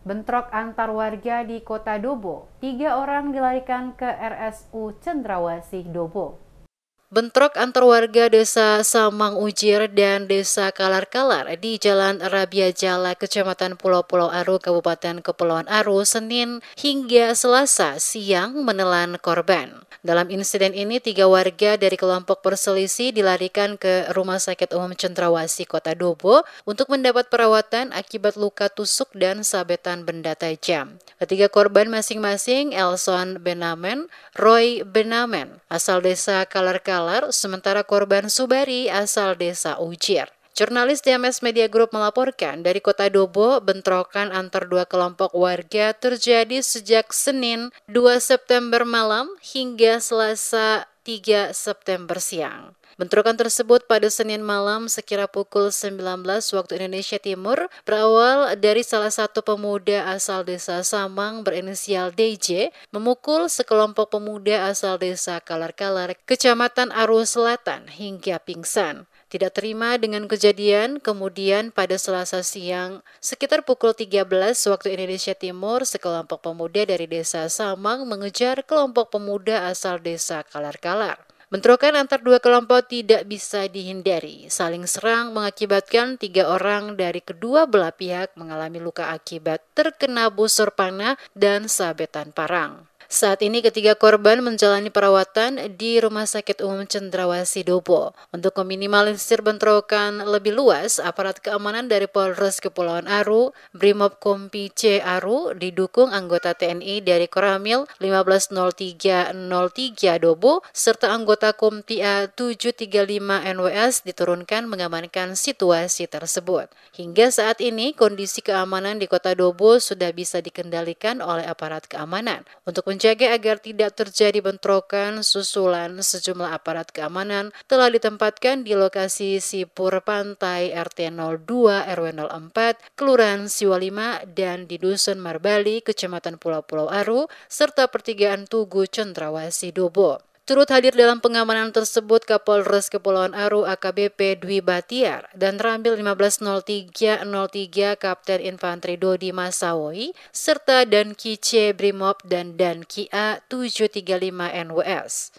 Bentrok antar warga di Kota Dobo, 3 orang dilarikan ke RSU Cendrawasih Dobo. Bentrok antar warga Desa Samang Ujir dan Desa Kalar-Kalar di Jalan Rabia Jala, Kecamatan Pulau-Pulau Aru, Kabupaten Kepulauan Aru, Senin hingga Selasa siang menelan korban. Dalam insiden ini, 3 warga dari kelompok perselisih dilarikan ke Rumah Sakit Umum Cendrawasih Kota Dobo untuk mendapat perawatan akibat luka tusuk dan sabetan benda tajam. Ketiga korban masing-masing Elson Benamen, Roy Benamen, asal Desa Kalar-Kalar, sementara korban Subari asal Desa Ujir. Jurnalis DMS Media Group melaporkan dari Kota Dobo, bentrokan antar 2 kelompok warga terjadi sejak Senin 2 September malam hingga Selasa 3 September siang. Bentrokan tersebut pada Senin malam sekira pukul 19 waktu Indonesia Timur berawal dari salah satu pemuda asal Desa Samang berinisial DJ memukul sekelompok pemuda asal Desa Kalar-Kalar, Kecamatan Aru Selatan hingga pingsan. Tidak terima dengan kejadian, kemudian pada Selasa siang sekitar pukul 13 waktu Indonesia Timur, sekelompok pemuda dari Desa Samang mengejar kelompok pemuda asal Desa Kalar-Kalar. Bentrokan antar 2 kelompok tidak bisa dihindari. Saling serang mengakibatkan 3 orang dari kedua belah pihak mengalami luka akibat terkena busur panah dan sabetan parang. Saat ini ketiga korban menjalani perawatan di Rumah Sakit Umum Cendrawasih Dobo. Untuk meminimalisir bentrokan lebih luas, aparat keamanan dari Polres Kepulauan Aru, Brimob Kompi C Aru, didukung anggota TNI dari Koramil 150303 Dobo, serta anggota Komtia 735 NWS diturunkan mengamankan situasi tersebut. Hingga saat ini, kondisi keamanan di Kota Dobo sudah bisa dikendalikan oleh aparat keamanan. Untuk menjaga agar tidak terjadi bentrokan susulan, sejumlah aparat keamanan telah ditempatkan di lokasi Sipur Pantai RT 02 RW 04, Kelurahan Siwa 5 dan di Dusun Marbali, Kecamatan Pulau-Pulau Aru, serta Pertigaan Tugu Cendrawasih Dobo. Turut hadir dalam pengamanan tersebut Kapolres Kepulauan Aru AKBP Dwi Batiar dan Rambil 150303 Kapten Infanteri Dodi Masawoy serta Danki C Brimob dan Danki A 735 NWS.